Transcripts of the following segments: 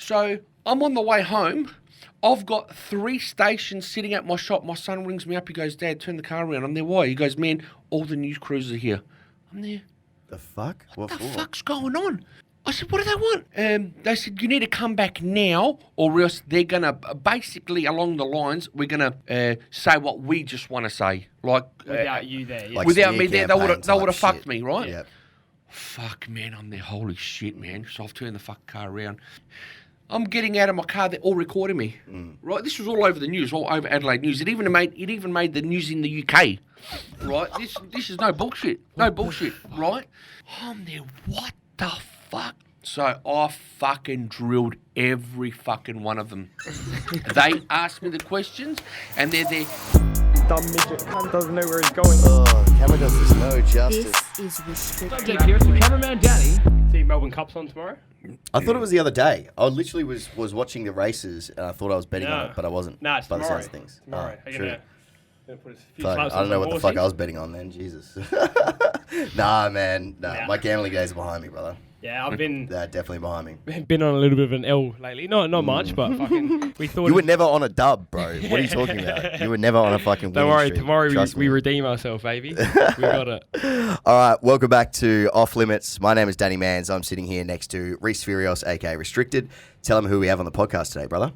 So I'm on the way home. I've got 3 stations sitting at my shop. My son rings me up. He goes, Dad, turn the car around. I'm there. Why? He goes, man, all the news crews are here. I'm there. The fuck? What the fuck's going on? I said, what do they want? They said, you need to come back now or else they're going to, basically along the lines, we're going to say what we just want to say. Like without you there. Yeah. Like without me there, they would have fucked shit. me, right? Yep. Fuck, man, I'm there. Holy shit, man. So I've turned the fucking car around. I'm getting out of my car. They're all recording me. Right? This was all over the news, all over Adelaide News. It even made the news in the UK. Right? This is no bullshit. No bullshit. Right? I'm there. What the fuck? So I fucking drilled every fucking one of them. They asked me the questions, and they're there. Dumb midget cunt doesn't know where he's going. Oh, camera does this no justice. This is restricted. Subject here is the cameraman Danny. See Melbourne Cups on tomorrow? I thought it was the other day. I literally was watching the races and I thought I was betting on it, but I wasn't. Nah, it's by tomorrow. the sounds of things. Tomorrow. Oh, true. Gonna put a few Fuck, slaps I don't know on what the fuck I was betting on then, Jesus. Nah, man. Nah, Yeah. my gambling days are behind me, brother. Yeah, I've been They're definitely behind me. been on a little bit of an L lately. Not much, but fucking we thought You were never on a dub, bro. What are you talking about? You were never on a fucking Don't winning worry, streak. tomorrow Trust we me. redeem ourselves, baby. We got it. All right, welcome back to Off Limits. My name is Danny Mans. I'm sitting here next to Reese Furios, aka Restricted. Tell him who we have on the podcast today, brother.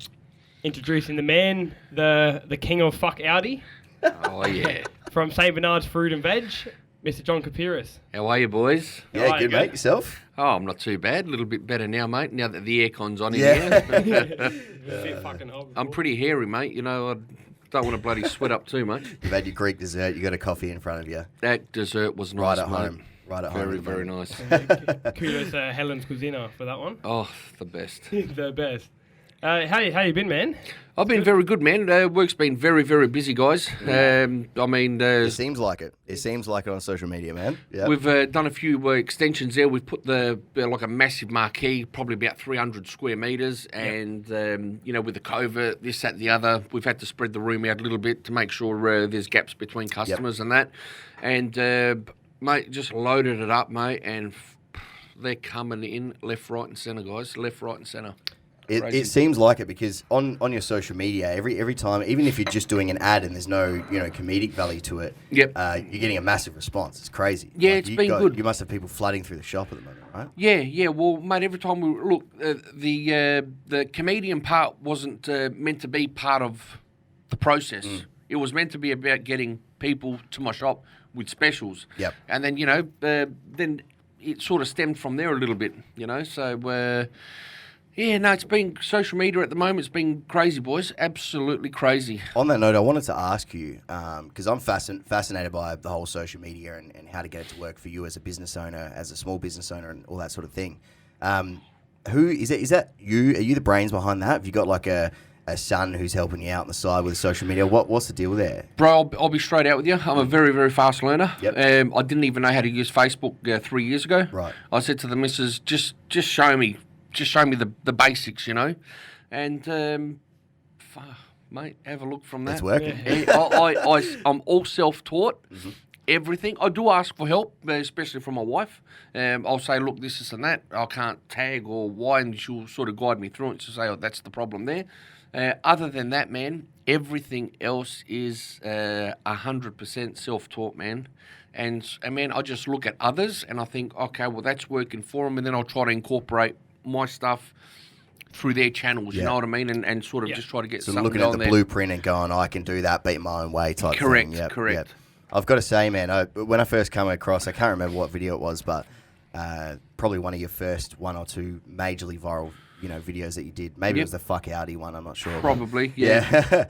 Introducing the man, the king of fuck Aldi, Oh, yeah. from St. Bernard's Fruit and Veg, Mr. John Kapiris. How are you, boys? Yeah, Right, good, good. mate. Yourself? Oh, I'm not too bad. A little bit better now, mate, now that the aircon's on in Yeah. here. Bit fucking hot I'm before. pretty hairy, mate. You know, I don't want to bloody sweat up too much. You've had your Greek dessert. You got a coffee in front of you. That dessert was nice, Right at mate. home. Right at home. Very, at the very moment. nice. Kudos to Helen's Cuisina for that one. Oh, the best. The best. How you been, man? I've been very good, man. Work's been very, very busy, guys. I mean, It seems like it. It seems like it on social media, man. Yeah. we've done a few extensions there. We've put like a massive marquee, probably about 300 square metres. And, you know, with the COVID, this, that, the other, we've had to spread the room out a little bit to make sure there's gaps between customers and that. And, mate, just loaded it up, mate, and they're coming in left, right and centre, guys. Left, right and centre. It seems like it because on your social media, every time, even if you're just doing an ad and there's no comedic value to it, Yep. You're getting a massive response. It's crazy. Yeah, Like, it's you've been good. You must have people flooding through the shop at the moment, right? Yeah. Well, mate, every time we look, the comedian part wasn't meant to be part of the process. It was meant to be about getting people to my shop with specials. Yep. And then then it sort of stemmed from there a little bit. So. Yeah, no, it's been social media at the moment. It's been crazy, boys. Absolutely crazy. On that note, I wanted to ask you, because I'm fascinated by the whole social media and how to get it to work for you as a business owner, as a small business owner and all that sort of thing. Who is it? Is that you? Are you the brains behind that? Have you got like a son who's helping you out on the side with social media? What's the deal there? Bro, I'll be straight out with you. I'm a very, very fast learner. Yep. I didn't even know how to use Facebook 3 years ago. Right. I said to the missus, just show me. Just show me the basics, and mate, have a look from that. It's working. I'm all self-taught. Everything. I do ask for help, especially from my wife. I'll say, look, this and that. I can't tag or why, and she'll sort of guide me through it to say, oh, that's the problem there. Other than that, man, everything else is 100% self-taught, man. And man, I just look at others and I think, okay, well, that's working for them, and then I'll try to incorporate my stuff through their channels, you know what I mean, and sort of just try to get So something looking at going the there. blueprint and going, I can do that, beat my own way type Correct, thing. Yep, correct. yep. I've got to say, man, when I first came across, I can't remember what video it was, but probably one of your first one or two majorly viral videos that you did. Maybe it was the fuck Audi one, I'm not sure. Probably, yeah.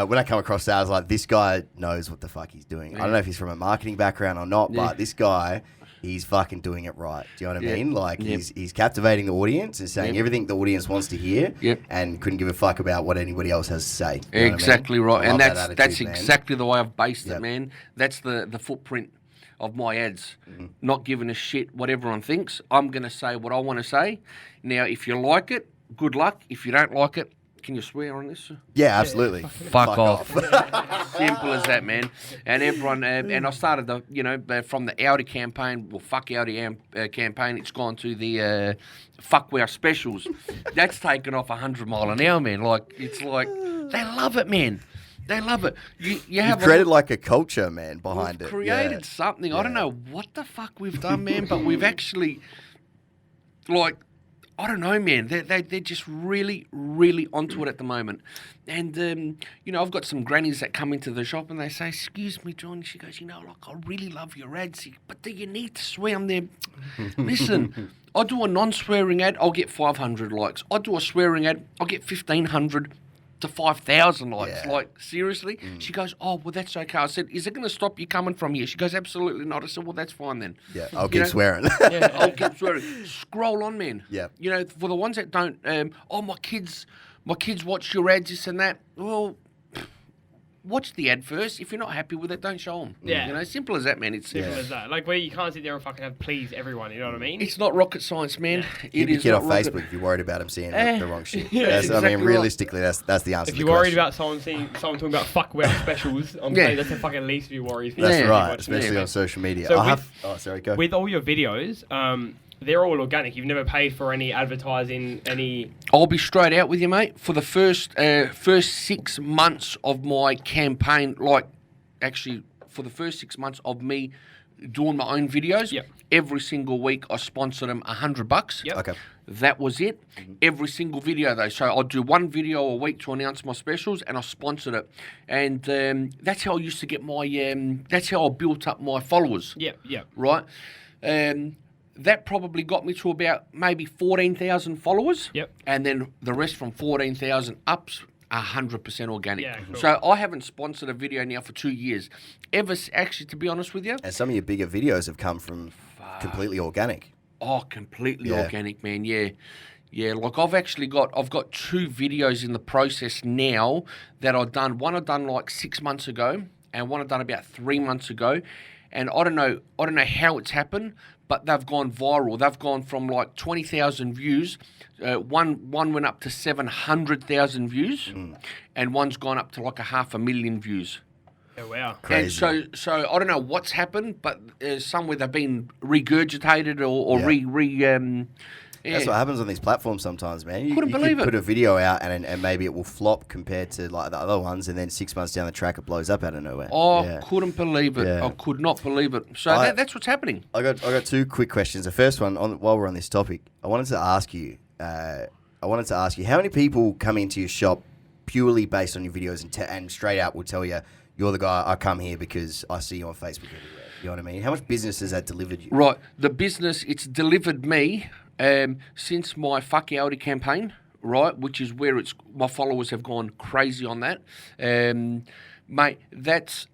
When I come across that, I was like, this guy knows what the fuck he's doing. I don't know if he's from a marketing background or not, but this guy, he's fucking doing it right. Do you know what I mean? Like, he's captivating the audience and saying everything the audience wants to hear and couldn't give a fuck about what anybody else has to say. You know Exactly what I mean? right. And I love that's that that's attitude, man. exactly the way I've based it, man. That's the footprint of my ads. Not giving a shit what everyone thinks. I'm going to say what I want to say. Now, if you like it, good luck. If you don't like it, Can you swear on this? Yeah, absolutely. Fuck off. Simple as that, man. And everyone, and I started from the Aldi campaign, fuck Aldi campaign, it's gone to the fuck our specials. That's taken off 100 mile an hour, man. Like, it's like, they love it, man. They love it. You have created like a culture, man, behind we've it. created something. I don't know what the fuck we've done, man, but we've actually, like, I don't know, man. They're just really, really onto it at the moment. And, I've got some grannies that come into the shop and they say, excuse me, John. She goes, I really love your ads, but do you need to swear on there? Listen, I do a non-swearing ad, I'll get 500 likes. I do a swearing ad, I'll get 1,500 to 5,000 likes. Yeah. Like, seriously? She goes, oh, well, that's okay. I said, is it going to stop you coming from here? She goes, absolutely not. I said, well, that's fine then. Yeah, I'll keep swearing. I'll keep swearing. Scroll on, man. Yeah. For the ones that don't, my kids watch your ads, this and that. Well, watch the ad first. If you're not happy with it, don't show them. Yeah. Simple as that, man. It's Simple as that. Like, where you can't sit there and fucking have please everyone, you know what I mean? It's not rocket science, man. Keep It your is kid not off rocket. Facebook if you're worried about him seeing the wrong shit. Yeah, That's, exactly I mean, realistically, that's the answer If to you're the worried question. about someone talking about fuck wear specials, I'm saying that's the fucking least of your worries. That's Yeah. right, Watch especially me. on social media. So sorry, go. With all your videos, they're all organic. You've never paid for any advertising, any... I'll be straight out with you, mate. For the first 6 months of my campaign, for the first 6 months of me doing my own videos, every single week I sponsored them $100. Yep. Okay. That was it. Every single video, though. So I'd do one video a week to announce my specials, and I sponsored it. And that's how I used to get my... that's how I built up my followers. Yep, yep. Right? That probably got me to about maybe 14,000 followers. Yep. And then the rest from 14,000 up's 100% organic. Yeah, cool. So I haven't sponsored a video now for 2 years. Actually, to be honest with you, And some of your bigger videos have come from completely organic. completely organic, man. Yeah. Like I've got 2 videos in the process now that I've done. One I've done like 6 months ago, and one I've done about 3 months ago. And I don't know how it's happened, but they've gone viral. They've gone from like 20,000 views. One went up to 700,000 views, and one's gone up to like 500,000 views. Oh, wow. Crazy. And so I don't know what's happened, but somewhere they've been regurgitated or That's what happens on these platforms sometimes, man. You Couldn't believe could it. put a video out and maybe it will flop compared to like the other ones, and then 6 months down the track it blows up out of nowhere. Couldn't believe it. Yeah. I could not believe it. So that's what's happening. I got 2 quick questions. The first one, while we're on this topic, I wanted to ask you how many people come into your shop purely based on your videos and straight out will tell you you're the guy, I come here because I see you on Facebook everywhere. You know what I mean? How much business has that delivered you? Right. The business, it's delivered me since my Fuck Aldi campaign, right, which is where my followers have gone crazy on that. Mate, that's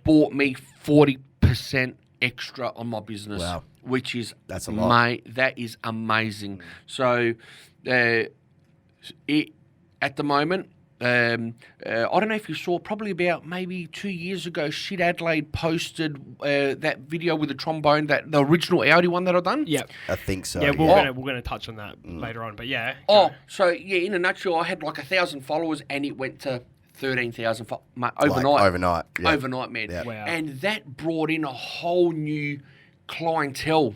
bought me 40% extra on my business. Wow. Which is... That's a lot. Mate, that is amazing. So, at the moment... I don't know if you saw, probably about maybe 2 years ago, Shit Adelaide posted that video with the trombone, the original Audi one that I've done. Yep. I think so. Yeah, Yeah, we're gonna touch on that later on, but yeah. So yeah, in a nutshell, I had like 1,000 followers, and it went to 13,000 overnight. Like, overnight. Yeah. Overnight, man. Yeah. Wow. And that brought in a whole new clientele.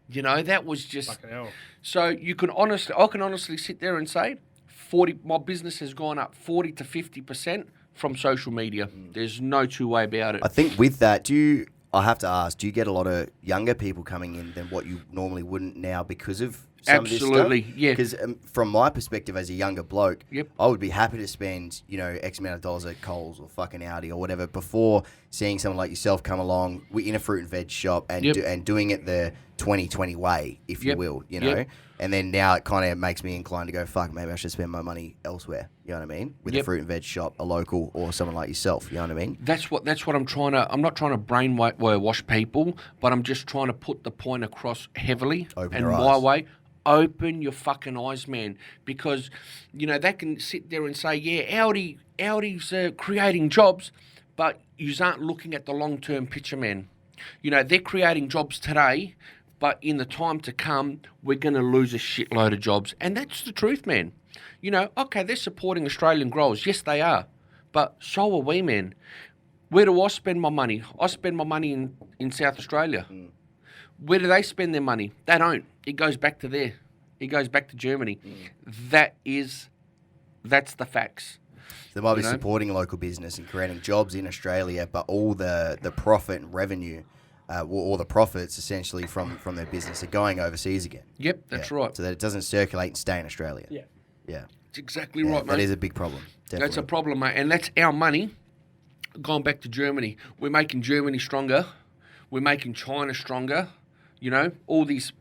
That was just... Fucking hell. So I can honestly sit there and say, my business has gone up 40 to 50% from social media. There's no two way about it. I think with that, I have to ask, do you get a lot of younger people coming in than what you normally wouldn't now because of some Absolutely, of this stuff? yeah. Because from my perspective as a younger bloke, Yep. I would be happy to spend, X amount of dollars at Coles or fucking Audi or whatever before seeing someone like yourself come along in a fruit and veg shop and Yep. doing it the 2020 way, if you Yep. will, Yep. And then now it kind of makes me inclined to go, fuck, maybe I should spend my money elsewhere. You know what I mean? With a Yep. fruit and veg shop, a local, or someone like yourself. You know what I mean? That's what I'm trying to... I'm not trying to brainwash people, but I'm just trying to put the point across heavily. Open and your my eyes. way. Open your fucking eyes, man. Because, they can sit there and say, yeah, Audi's creating jobs, but you aren't looking at the long-term picture, man. They're creating jobs today, but in the time to come, we're going to lose a shitload of jobs. And that's the truth, man. You know, okay, they're supporting Australian growers. Yes, they are. But so are we, man. Where do I spend my money? I spend my money in South Australia. Where do they spend their money? They don't. It goes back to there. It goes back to Germany. That's the facts. They might be supporting local business and creating jobs in Australia, but all the profit and revenue, or the profits essentially from their business are going overseas again. Yep, that's right. So that it doesn't circulate and stay in Australia. Yeah. Yeah. It's exactly right, mate. That is a big problem. Definitely. That's a problem, mate. And that's our money going back to Germany. We're making Germany stronger. We're making China stronger. You know, all these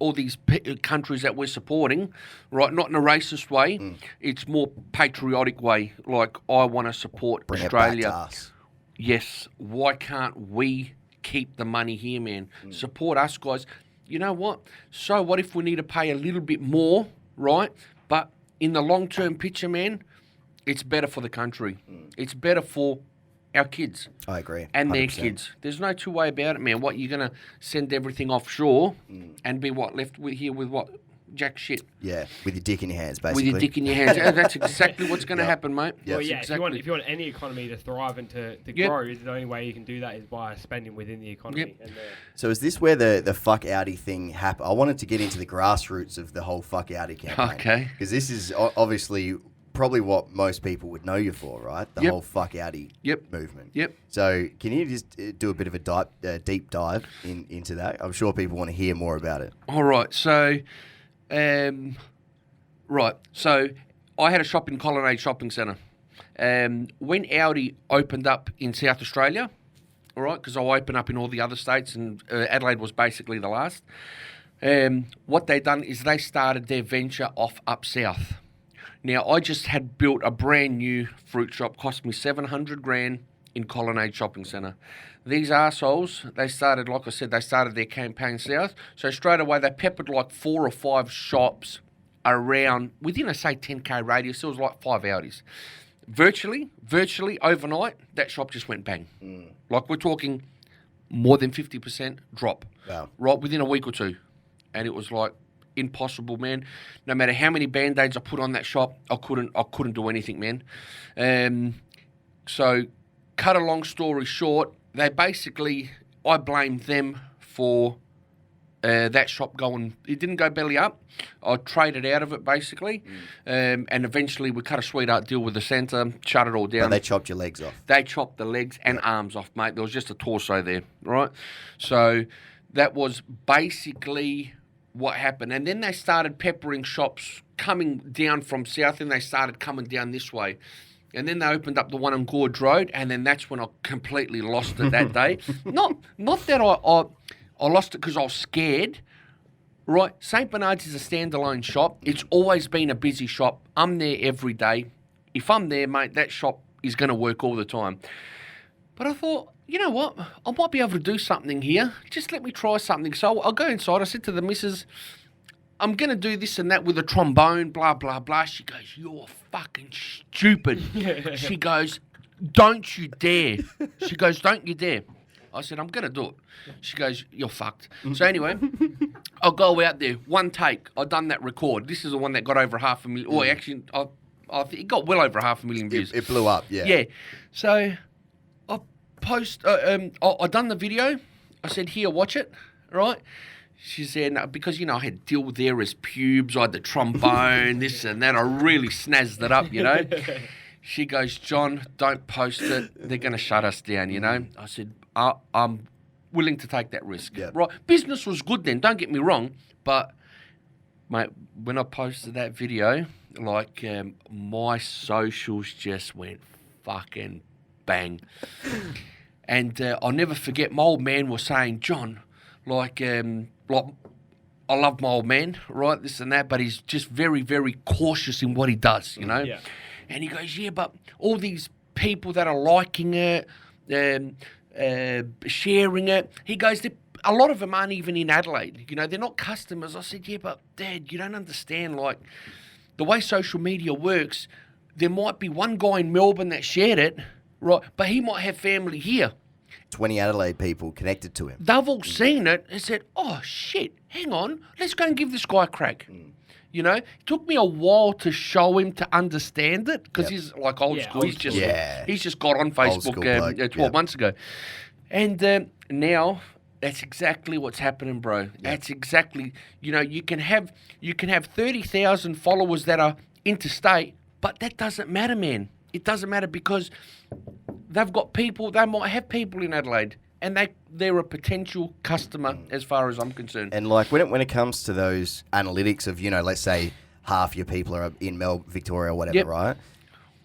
countries that we're supporting, right? Not in a racist way. It's more patriotic way. Like, I want to support Bring Australia. it back to us. Yes. Why can't we keep the money here, man? Support us, guys. You know what? So what if we need to pay a little bit more, right? But in the long-term picture, man, it's better for the country. It's better for our kids. I agree. And 100%. their kids. There's no two way about it, man. What, you're going to send everything offshore and be left here with jack shit? Yeah, with your dick in your hands, basically. With your dick in your hands. Yeah, that's exactly what's going to happen, mate. Yeah. Well, yeah. Exactly. If you want any economy to thrive and to grow, the only way you can do that is by spending within the economy. Yep. So is this where the fuck Audi thing happened? I wanted to get into the grassroots of the whole fuck Audi campaign. Okay. Because this is obviously probably what most people would know you for, right? The whole fuck Audi movement. Yep. So can you just do a bit of a deep dive into that? I'm sure people want to hear more about it. All right. So, So I had a shop in Colonnade Shopping Centre. When Aldi opened up in South Australia, all right, because I opened up in all the other states, and Adelaide was basically the last. What they done is they started their venture off up south. Now, I just had built a brand new fruit shop, cost me $700,000 in Colonnade Shopping Centre. These arseholes, they started, like I said, they started their campaign south. So straight away, they peppered like 4 or 5 shops around, within a, say, 10K radius. It was like 5 Audis. Virtually overnight, that shop just went bang. Like, we're talking more than 50% drop. Wow. Right, within a week or two. And it was like, impossible, man. No matter how many band-aids I put on that shop, I couldn't do anything, man. So cut a long story short, they basically, I blamed them for that shop going, it didn't go belly up. I traded out of it basically, and eventually we cut a sweetheart deal with the centre, shut it all down. But they chopped your legs off. They chopped the legs and arms off, mate. There was just a torso there, right? So that was basically what happened. And then they started peppering shops coming down from south, and they started coming down this way. And then they opened up the one on Gorge Road, and then that's when I completely lost it that day. Not that I lost it because I was scared, right? St. Bernard's is a standalone shop. It's always been a busy shop. I'm there every day. If I'm there, mate, that shop is going to work all the time. But I thought, you know what? I might be able to do something here. Just let me try something. So I'll go inside. I said to the missus, I'm going to do this and that with a trombone, blah, blah, blah. She goes, you're fucking stupid. She goes, don't you dare. She goes, don't you dare. I said, I'm going to do it. She goes, you're fucked. So anyway, I'll go out there. One take. I done that record. This is the one that got over 500,000. Oh, actually, I think it got well over 500,000 views. It blew up, yeah. Yeah. So I done the video. I said, here, watch it, right? She said, no, because, I had deal there as pubes, I had the trombone, this and that. I really snazzed it up, She goes, John, don't post it. They're going to shut us down, I said, I'm willing to take that risk. Yep. Right? Business was good then, don't get me wrong. But, mate, when I posted that video, like, my socials just went fucking bang. And I'll never forget, my old man was saying, John, like, I love my old man, right, this and that, but he's just very, very cautious in what he does, Yeah. And he goes, yeah, but all these people that are liking it, sharing it, he goes, a lot of them aren't even in Adelaide, they're not customers. I said, yeah, but Dad, you don't understand, like, the way social media works, there might be one guy in Melbourne that shared it, right, but he might have family here. 20 Adelaide people connected to him. They've all seen it and said, oh, shit, hang on, let's go and give this guy a crack. You know, it took me a while to show him to understand it because he's like old school. He's just got on Facebook 12 months ago. And now that's exactly what's happening, bro. Yep. That's exactly, you know, you can have 30,000 followers that are interstate, but that doesn't matter, man. It doesn't matter because they've got people, they might have people in Adelaide and they're a potential customer as far as I'm concerned. And like when it comes to those analytics of, you know, let's say half your people are in Melbourne, Victoria or whatever, right?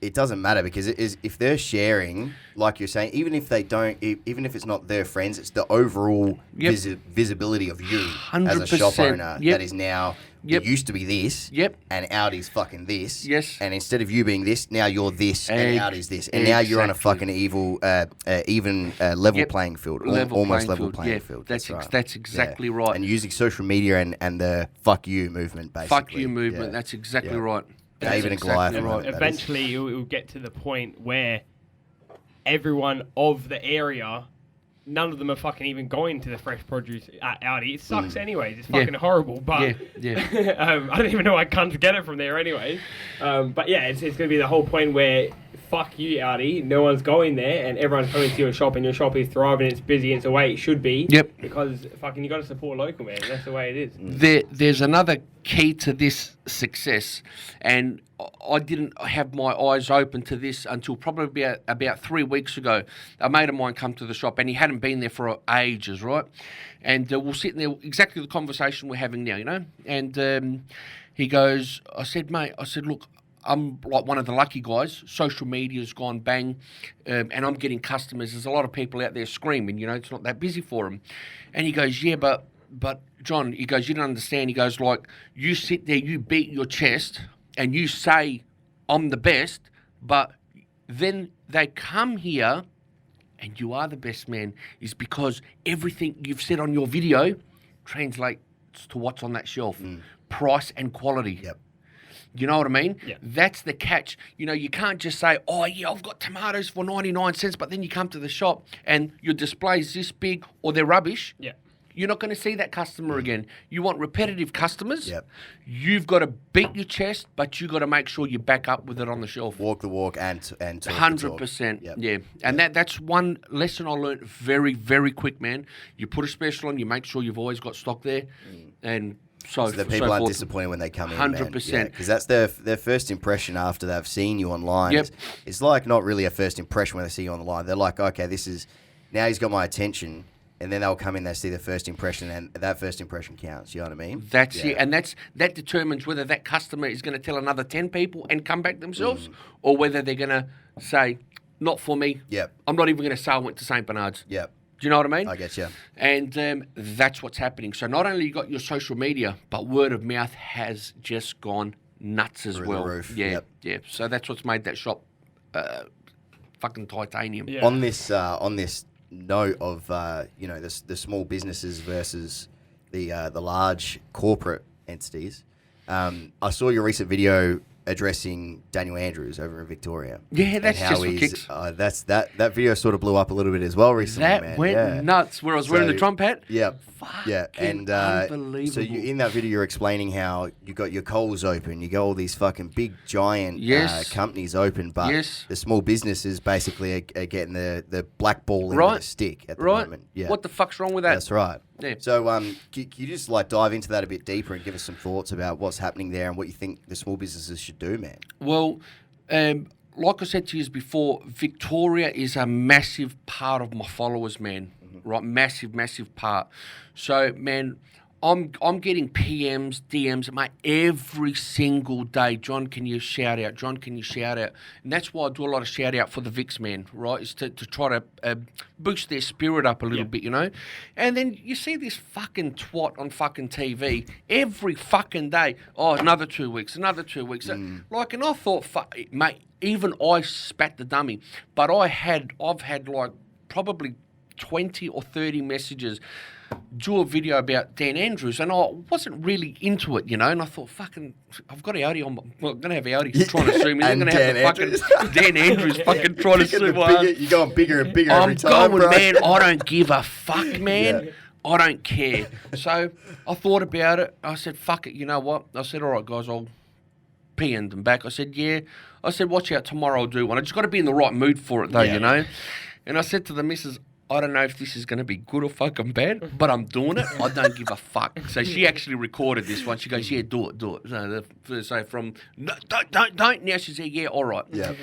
It doesn't matter because it is, if they're sharing, like you're saying, even if they don't, even if it's not their friends, it's the overall visibility of you 100%. As a shop owner that is now, it used to be this, and Aldi's fucking this, and instead of you being this, now you're this, and Aldi's this, and now you're on a fucking even level playing field, almost level playing field. That's exactly right. And using social media and the fuck you movement, basically. Fuck you movement, that's exactly right. David and Goliath. Right. Eventually, it will get to the point where everyone of the area, none of them are fucking even going to the fresh produce at Aldi. It sucks anyways. It's fucking horrible. But I don't even know why cunts get it from there anyways. But yeah, it's going to be the whole point where fuck you, Aldi. No one's going there, and everyone's coming to your shop, and your shop is thriving. It's busy. It's the way it should be. Because fucking you got to support local, man. That's the way it is. There's another key to this success, and I didn't have my eyes open to this until probably about 3 weeks ago. A mate of mine come to the shop, and he hadn't been there for ages, right? And we're sitting there, exactly the conversation we're having now, you know? And he goes, I said, look, I'm like one of the lucky guys. Social media's gone bang, and I'm getting customers. There's a lot of people out there screaming, you know, it's not that busy for them. And he goes, yeah, but John, he goes, you don't understand. He goes, like, you sit there, you beat your chest, and you say, I'm the best, but then they come here, and you are the best, man, is because everything you've said on your video translates to what's on that shelf. Price and quality. You know what I mean? That's the catch. You know, you can't just say, oh, yeah, I've got tomatoes for 99 cents, but then you come to the shop and your display's this big or they're rubbish. You're not going to see that customer again. You want repetitive customers. You've got to beat your chest, but you've got to make sure you back up with it on the shelf. Walk the walk and talk 100%. The talk. Yeah. And that's one lesson I learned very, very quick, man. You put a special on, you make sure you've always got stock there. And so the people aren't disappointed when they come in, 100%. Because that's their first impression after they've seen you online. It's like not really a first impression when they see you online. They're like, okay, this is, now he's got my attention. And then they'll come in, they see the first impression, and that first impression counts. You know what I mean? That's it. And that determines whether that customer is going to tell another 10 people and come back themselves, or whether they're going to say, not for me. I'm not even going to say I went to St. Bernard's. Do you know what I mean? I get you. And that's what's happening. So not only you got your social media, but word of mouth has just gone nuts as well. The roof. Yeah. So that's what's made that shop fucking titanium. On this note of you know, the small businesses versus the large corporate entities, I saw your recent video addressing Daniel Andrews over in Victoria. Yeah, that's just for kicks. That video sort of blew up a little bit as well recently. That went nuts. Where I was wearing the Trump hat. And unbelievable. So in that video, you're explaining how you got your Coles open, you got all these fucking big giant companies open, but the small businesses basically are getting the black ball in the stick at the moment. What the fuck's wrong with that? That's right. So can you just like dive into that a bit deeper and give us some thoughts about what's happening there and what you think the small businesses should do, man? Well, like I said to you before, Victoria is a massive part of my followers, man. Right, massive part. So, man, I'm getting PMs, DMs, mate, every single day. John, can you shout out? John, can you shout out? And that's why I do a lot of shout out for the Vics, man, right? Is to try to boost their spirit up a little bit, you know? And then you see this fucking twat on fucking TV every fucking day. Oh, another 2 weeks. Like, and I thought, mate, even I spat the dummy. But I've had like probably 20 or 30 messages. Do a video about Dan Andrews, and I wasn't really into it, you know. And I thought, fucking, I've got Audi on. I'm going to have Audi trying to sue me. They're going to have the fucking Dan Andrews fucking trying to sue my ass. You're going bigger and bigger I'm every time, going, bro. man. I don't give a fuck, man. Yeah. I don't care. So I thought about it. I said, fuck it. You know what? I said, all right, guys, I'll PN'd them back. I said, yeah. I said, watch out. Tomorrow I'll do one. I just got to be in the right mood for it, though, you know. And I said to the missus, I don't know if this is going to be good or fucking bad, but I'm doing it. I don't give a fuck. So she actually recorded this one. She goes, yeah, do it. So from, no, don't. Now she said, yeah, all right. Yeah.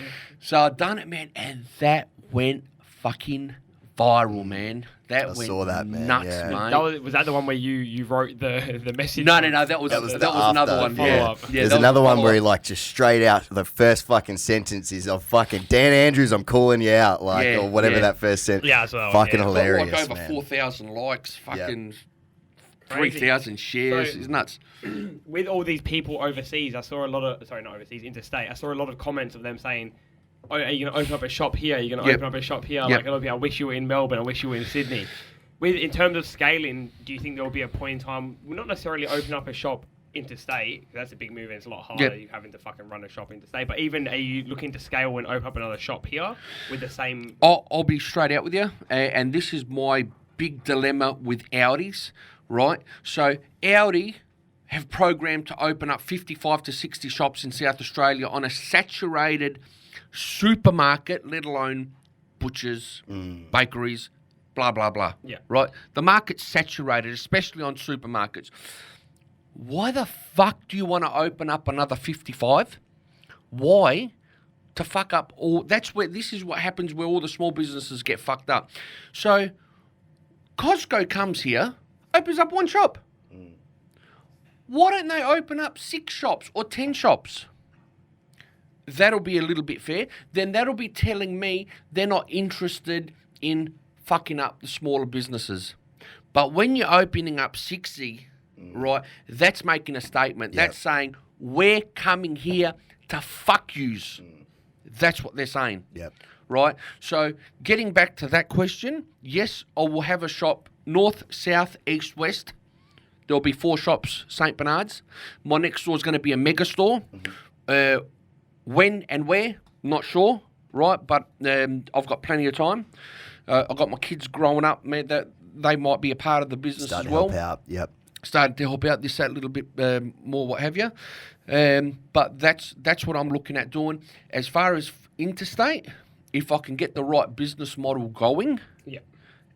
So I done it, man, and that went fucking viral, man. That I went saw that, man. nuts, Yeah. mate. Was that the one where you wrote the message? No, that was another one. Yeah. follow-up. Yeah, There's that another was one where he follow-up. like just straight out the first fucking sentence is of fucking Dan Andrews, I'm calling you out, like Yeah, or whatever yeah. that first sentence. Yeah, as well, Fucking yeah. Got hilarious, like over man. 4,000 likes, fucking Crazy. 3,000 shares. So- It's nuts. With all these people overseas, I saw a lot of not overseas, interstate. I saw a lot of comments of them saying, "Oh, are you going to open up a shop here? Are you going to Yep. open up a shop here?" Yep. Like a lot of people, I wish you were in Melbourne. I wish you were in Sydney. In terms of scaling, do you think there will be a point in time? We're not necessarily open up a shop interstate. 'Cause that's a big move and it's a lot harder. Yep. You having to fucking run a shop interstate. But even are you looking to scale and open up another shop here with the same? I'll be straight out with you, and this is my big dilemma with Audis, right? So Audi have programmed to open up 55 to 60 shops in South Australia on a saturated supermarket, let alone butchers, bakeries, blah, blah, blah. Yeah. Right? The market's saturated, especially on supermarkets. Why the fuck do you want to open up another 55? Why? To fuck up all... This is what happens where all the small businesses get fucked up. So, Costco comes here, opens up one shop. Why don't they open up 6 shops or 10 shops? That'll be a little bit fair. Then that'll be telling me they're not interested in fucking up the smaller businesses. But when you're opening up 60, right, that's making a statement. Yep. That's saying, we're coming here to fuck yous. That's what they're saying. Yep. Right? So getting back to that question, yes, I will have a shop north, south, east, west. There'll be 4 shops, St. Bernard's. My next door is going to be a mega store. When and where, not sure, right? But I've got plenty of time. I've got my kids growing up, man, that they might be a part of the business Start as to well. help out. Yep. Started to help out this, that little bit more, what have you. But that's what I'm looking at doing. As far as interstate, if I can get the right business model going, Yeah.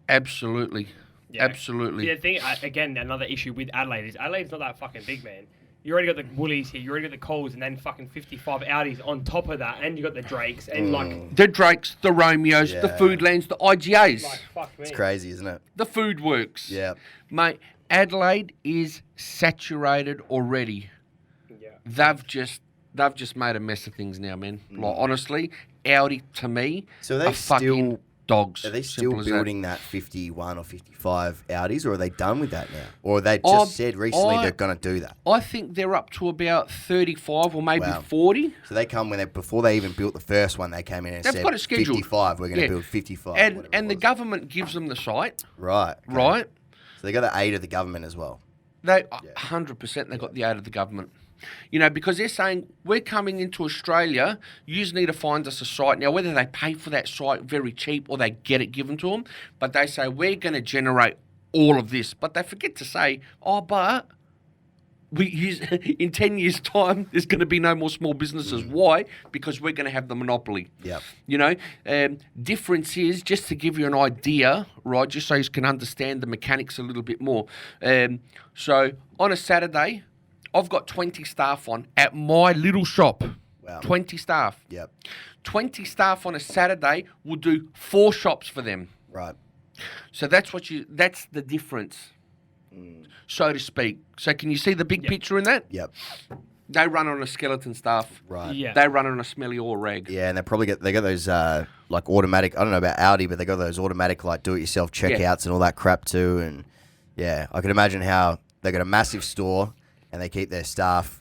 absolutely. Yeah. Absolutely. See, the thing, again, another issue with Adelaide is Adelaide's not that fucking big, man. You already got the Woolies here, you already got the Coles, and then fucking 55 Audis on top of that, and you got the Drakes, and like, The Drakes, the Romeos, the Yeah. Foodlands, the IGAs, like fuck me. It's crazy, isn't it? the Food Works. Yeah. Mate, Adelaide is saturated already. Yeah. They've just made a mess of things now, man. Like, honestly, Audi, to me, So are they are fucking still- dogs. Are they Simple still as building that 51 or 55 Audis, or are they done with that now? Or they just said recently they're going to do that? I think they're up to about 35 or maybe Wow. 40. So they come before they even built the first one, they came in and They've said got it scheduled. 55, we're going to Yeah. build 55. And whatever it the was. government gives them the site, Right. okay. right? So they got the aid of the government as well. They 100% they got the aid of the government. You know, because they're saying, we're coming into Australia, you just need to find us a site. Now, whether they pay for that site very cheap or they get it given to them, but they say, we're going to generate all of this. But they forget to say, but we use, in 10 years' time, there's going to be no more small businesses. Why? Because we're going to have the monopoly. Yep. You know, difference is, just to give you an idea, right, just so you can understand the mechanics a little bit more. So on a Saturday, I've got 20 staff on at my little shop. Wow. 20 staff. Yep. 20 staff on a Saturday will do 4 shops for them. Right. So that's the difference, so to speak. So can you see the big picture in that? Yep. They run on a skeleton staff. Right. Yeah. They run on a smelly oil rag. Yeah, and they got those like automatic. I don't know about Audi, but they got those automatic like do-it-yourself checkouts and all that crap too. And yeah, I can imagine how they got a massive store and they keep their staff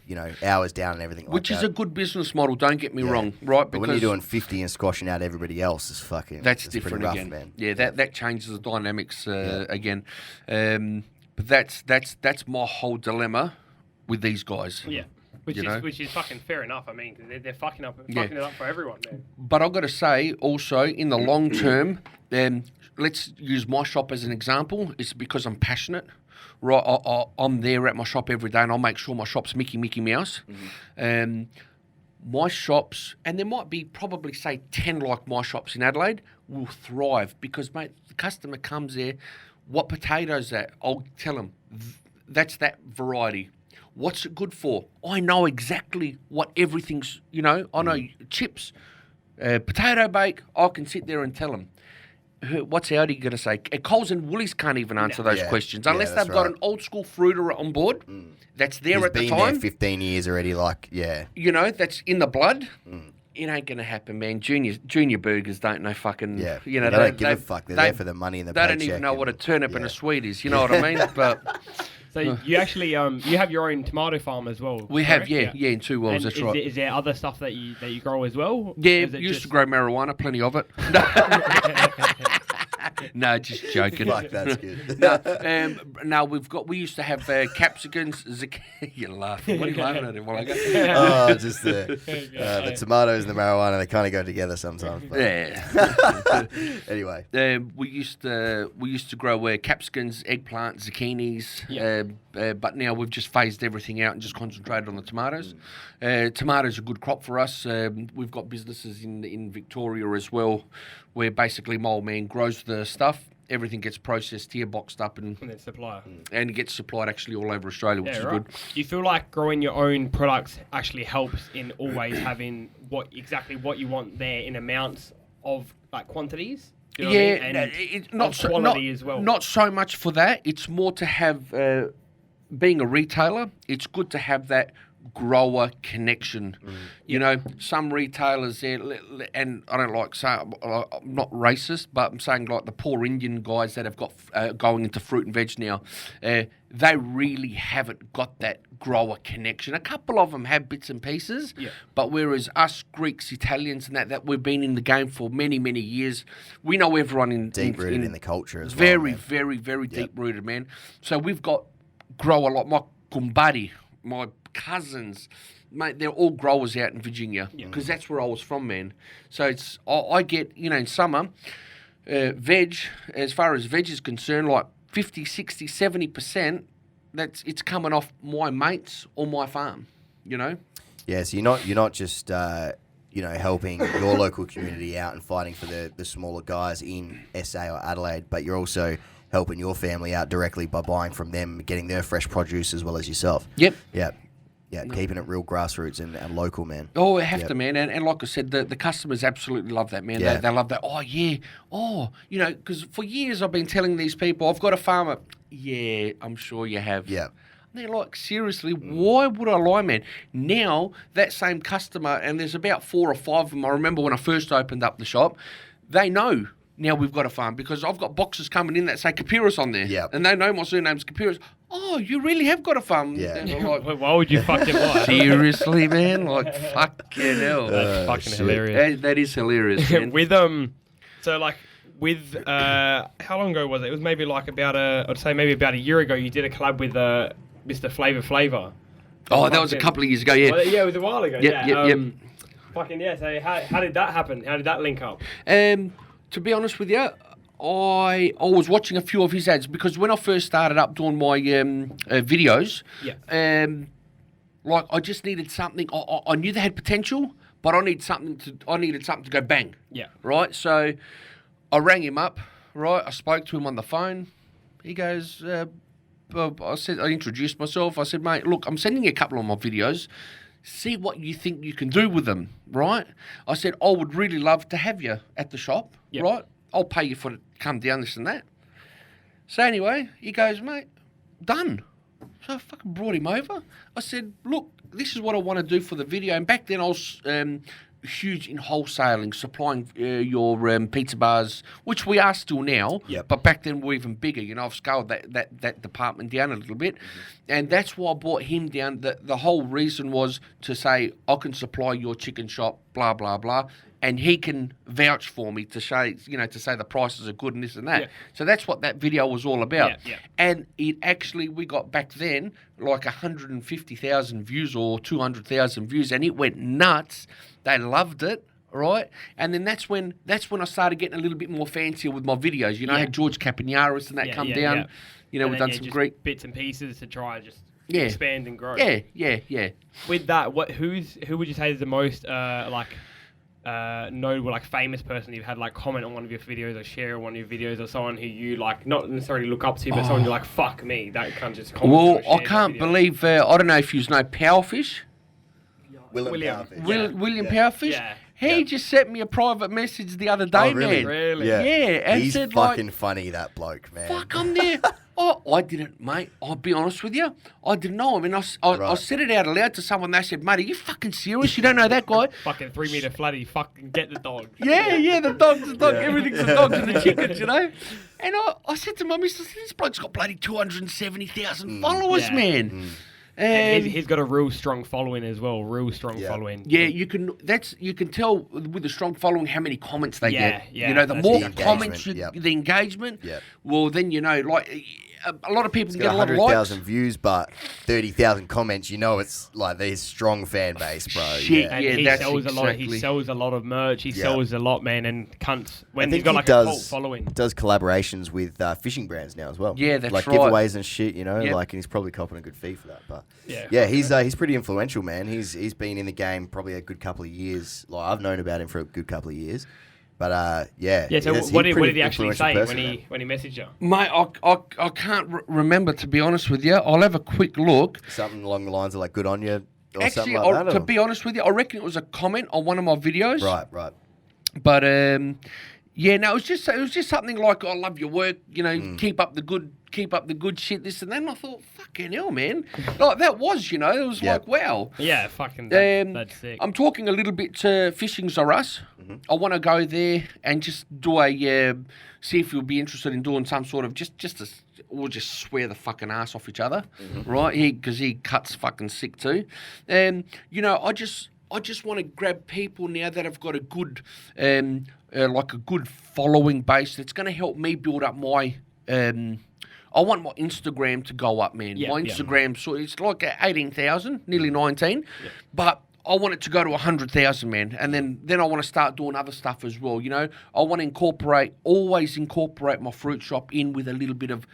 you know, hours down and everything Which like is that. a good business model, don't get me wrong, right? But when you're doing 50 and squashing out everybody else, is fucking... That's it's different pretty rough, again. man. Yeah, that changes the dynamics again. But that's my whole dilemma with these guys. Yeah. Which You know? is fucking fair enough. I mean, 'cause they're fucking Yeah. it up for everyone, man. But I've got to say, also, in the long term, let's use my shop as an example. It's because I'm passionate. Right, I'm there at my shop every day, and I'll make sure my shop's Mickey Mouse. My shops, and there might be probably, say, 10 like my shops in Adelaide, will thrive because, mate, the customer comes there, what potatoes that? I'll tell them, that's that variety. What's it good for? I know exactly what everything's, you know, I know chips, potato bake, I can sit there and tell them. What's Aldi going to say? Coles and Woolies can't even answer those questions unless they've got an old school fruiter on board that's there at the time. He's been there 15 years already, like, You know, that's in the blood. It ain't going to happen, man. Junior burgers don't know fucking... Yeah, You know, they don't give a fuck. They're there for the money and the They paycheck. don't even know what a turnip and yeah. a sweet is, you know what I mean? But So you actually you have your own tomato farm as well. we correct? have, yeah, in Two Wells, And that's right. Is there other stuff that you grow as well? Yeah, Is it used just- to grow marijuana, plenty of it. No, just joking. Fuck, that's good. No, we used to have capsicums. You're laughing. What are you laughing at? While I go? Oh, just the tomatoes and the marijuana, they kind of go together sometimes. But Yeah. anyway. We used to grow capsicums, eggplant, zucchinis. Yeah. But now we've just phased everything out and just concentrated on the tomatoes. Tomatoes are a good crop for us. We've got businesses in Victoria as well, where basically my old man grows the stuff. Everything gets processed here, boxed up, and then supplier. it gets supplied actually all over Australia, which is right. good. Do you feel like growing your own products actually helps in always having what you want there in amounts of like quantities? Do you know what I mean? And it's not so, quality as well. Not so much for that. It's more to have, being a retailer, it's good to have that grower connection. You know, some retailers there, and I don't like saying, I'm not racist, but I'm saying like the poor Indian guys that have got going into fruit and veg now, they really haven't got that grower connection. A couple of them have bits and pieces, but whereas us Greeks, Italians and that we've been in the game for many, many years, we know everyone in... Deep-rooted in the culture as well. Very, very, very deep-rooted, man. So we've got grow a lot. My kumbari, my cousins, mate, they're all growers out in Virginia because that's where I was from, man. So it's I get, you know, in summer, veg, as far as veg is concerned, like 50, 60, 70%, it's coming off my mates or my farm, you know? Yeah, so you're not just you know, helping your local community out and fighting for the smaller guys in SA or Adelaide, but you're also helping your family out directly by buying from them, getting their fresh produce as well as yourself. Yep. Yeah, keeping it real grassroots and local, man. Oh, we have to, man. And like I said, the customers absolutely love that, man. Yeah. They love that. Oh, yeah. Oh, you know, because for years I've been telling these people, I've got a farmer. Yeah, I'm sure you have. Yeah. And they're like, seriously, why would I lie, man? Now, that same customer, and there's about 4 or 5 of them, I remember when I first opened up the shop, they know now we've got a farm because I've got boxes coming in that say Kapiris on there. Yeah. And they know my surname's Kapiris. Oh, you really have got a farm? Yeah. And I'm like, Why would you fucking lie? seriously, man? Like, fucking hell. That's fucking hilarious. That is hilarious, man. With so like with how long ago was it? It was maybe like I'd say maybe about a year ago. You did a collab with Mr. Flavor. Oh, that was a couple of years ago, yeah. Well, yeah, it was a while ago. Yep. Fucking yeah. So how did that happen? How did that link up? To be honest with you, I was watching a few of his ads because when I first started up doing my videos, like I just needed something. I knew they had potential, but I needed something to go bang. Yeah. Right. So I rang him up. Right. I spoke to him on the phone. He goes. I introduced myself. I said, mate, look, I'm sending you a couple of my videos. See what you think you can do with them, right? I said, I would really love to have you at the shop, right? I'll pay you for to come down, this and that. So anyway, he goes, mate, done. So I fucking brought him over. I said, look, this is what I want to do for the video. And back then I was huge in wholesaling, supplying your pizza bars, which we are still now. Yep. But back then we were even bigger. You know, I've scaled that department down a little bit, and that's why I brought him down. The whole reason was to say I can supply your chicken shop, blah blah blah. And he can vouch for me to say, to say the prices are good and this and that. Yeah. So that's what that video was all about. Yeah. And we got back then like 150,000 views or 200,000 views, and it went nuts. They loved it, right? And then that's when I started getting a little bit more fancier with my videos. I had George Kapiris and that come down. And we've done some just Greek bits and pieces to try and just Yeah. expand and grow. Yeah. With that, who would you say is the most notable, like, famous person you've had like comment on one of your videos or share one of your videos, or someone who you like not necessarily look up to, but someone you're like, fuck me, that can't just comment? Well, I can't believe. I don't know if you know Powerfish. William. William Powerfish. Yeah. He just sent me a private message the other day, really? man. Really? Yeah. And He's said fucking funny, that bloke, man. fuck, I'm there. I didn't, mate. I'll be honest with you. I didn't know him. And I said it out aloud to someone. They said, mate, are you fucking serious? You don't know that guy? Fucking 3 meter flatty. Fucking get the dog. Yeah, the dog. Everything's the dogs and the chickens, And I said to my missus, this bloke's got bloody 270,000 followers, man. And he's got a real strong following as well. Following. Yeah, you can tell with a strong following how many comments they get. Yeah, The more the comments, engagement, the engagement. Yep. Well, then like a lot of people It's get got a lot of likes. 100,000 views, but 30,000 comments. It's like these strong fan base, bro. Shit, Yeah. And yeah, he that's sells a lot. He exactly- sells a lot of merch. He sells a lot, man. And cunts when I he's think got he like does, a cult following. does collaborations with fishing brands now as well. Yeah, that's like right. giveaways and shit, Yep. and he's probably copping a good fee for that. But Yeah. he's pretty influential, man. He's been in the game probably a good couple of years. Like, I've known about him for a good couple of years. But Yeah. So he's what pretty did he actually influential say person, when he messaged you? Mate, I can't remember, to be honest with you. I'll have a quick look. something along the lines of like "good on you" or Actually, something like that. to be honest with you, I reckon it was a comment on one of my videos. Right. But it was just something like, I love your work, keep up the good shit, this and that. And I thought, fucking hell, man. Like, that was, it was like, wow. Yeah, fucking that's sick. I'm talking a little bit to Fishing's Are Us. I want to go there and just do see if you'll be interested in doing some sort of we'll just swear the fucking ass off each other, right? Because he cuts fucking sick too. And, I just want to grab people now that have got a good, like a good following base that's going to help me build up my. I want my Instagram to go up, man. Yeah, My Instagram, so it's like 18,000, nearly 19, but I want it to go to 100,000, man. And then I want to start doing other stuff as well. I want to always incorporate my fruit shop in with a little bit of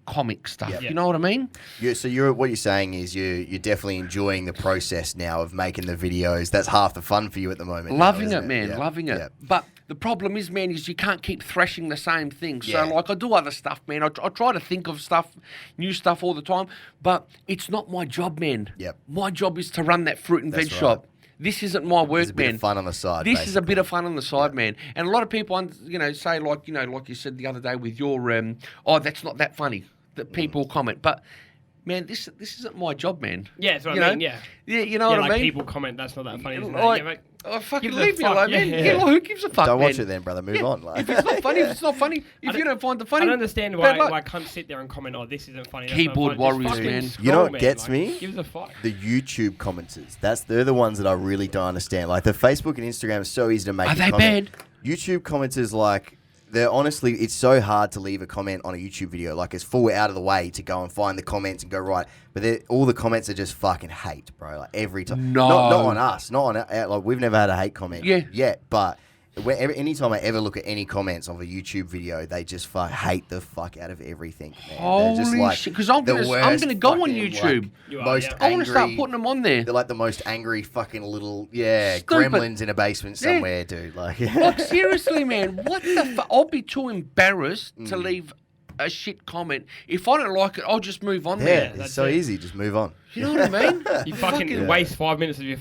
comic stuff. Yep. You know what I mean? So what you're saying is you're definitely enjoying the process now of making the videos. That's half the fun for you at the moment. Loving now, it, isn't man. Yeah. Loving it. Yeah. But the problem is, man, is you can't keep thrashing the same thing. So, Yeah. like, I do other stuff, man. I try to think of new stuff all the time. But it's not my job, man. Yep. My job is to run that fruit and That's veg right. shop. This isn't my work, There's a bit man. of fun on the side. This is a basically. bit of fun on the side, man. And a lot of people, say like you said the other day with your, that's not that funny. That people comment, but man, this isn't my job, man. Yeah, that's what I mean. Yeah, you know what like I mean. People comment, that's not that funny. Isn't it? Like, Yeah, mate. oh, fucking Gives a leave me fuck, alone, yeah. man. Yeah, who gives a fuck, Don't man? watch it then, brother. Move on. Like. If it's not funny, it's not funny. If you don't find the funny, I don't understand bad luck. why I can't sit there and comment, oh, this isn't funny. That's Keyboard not funny. Just warriors, fucking man. scroll, You know what man. gets Like, me? Gives a fuck. The YouTube commenters. They're the ones that I really don't understand. Like, the Facebook and Instagram is so easy to make. Are a they comment. bad? YouTube commenters, like, they're honestly, it's so hard to leave a comment on a YouTube video. Like, it's full out of the way to go and find the comments and go right. But all the comments are just fucking hate, bro. Like, every time. No. Not on us. Not on, like, we've never had a hate comment Yeah. yet. But anytime I ever look at any comments of a YouTube video, they just hate the fuck out of everything, man. They're just Holy like shit! Because I'm the gonna worst go on fucking, YouTube. like, You are, most yeah. I want to start angry- putting them on there. They're like the most angry fucking little, Stupid. gremlins in a basement Yeah. somewhere, dude. Like, Like, seriously, man, what the fuck? I'll be too embarrassed to Mm. leave a shit comment. If I don't like it, I'll just move on yeah, there. it's that's so it. easy. Just move on. You know what I mean? You fucking waste 5 minutes of your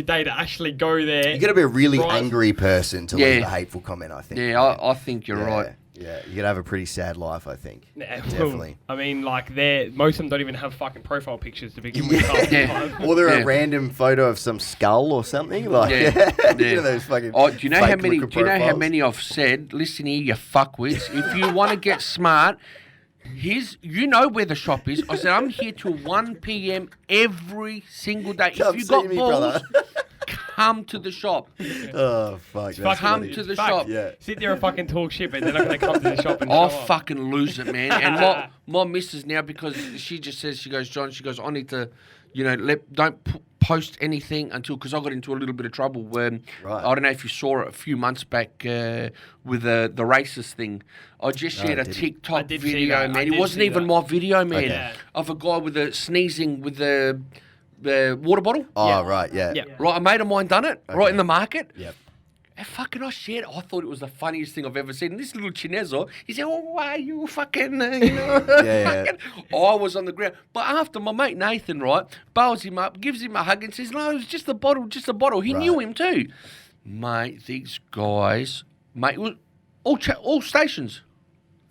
day to actually go there. You got to be a really Right. angry person to Yeah. leave a hateful comment, I think. Yeah, I think you're right. Yeah, you're gonna have a pretty sad life, I think. Yeah, Definitely. I mean, like, most of them don't even have fucking profile pictures to begin with. half the time. Or they're Yeah. a random photo of some skull or something. Like, Yeah. you know those fucking. Oh, do you know how fake many? looking Do you know how profiles? many I've said? Listen here, you fuckwits. If you want to get smart, you know where the shop is. I said I'm here till 1 p.m. every single day. Come if you see got me, balls, brother. come to the shop. Oh fuck! That's Come funny. to the Fuck. shop. Yeah. Sit there and fucking talk shit, but they're not going to come to the shop and I'll show up. fucking lose it, man. And my missus now, because she just says, she goes, John, she goes, I need to, don't post anything until, because I got into a little bit of trouble. Right. I don't know if you saw it a few months back with the racist thing. I just shared a didn't. I TikTok did see video, that. I man. It did wasn't see even that. my video, man. Okay. Of a guy with the sneezing with the water bottle. Oh Yeah. right, yeah. Yeah. Right, a mate of mine done it, right in the market. Yep. And fucking I shared it. I thought it was the funniest thing I've ever seen. And this little Chinezo, he said, "Oh, why you fucking, Yeah. fucking." I was on the ground. But after my mate Nathan, right, bowls him up, gives him a hug and says, "No, it was just a bottle, just a bottle." He knew Right. him too. Mate, these guys, mate, it was all stations.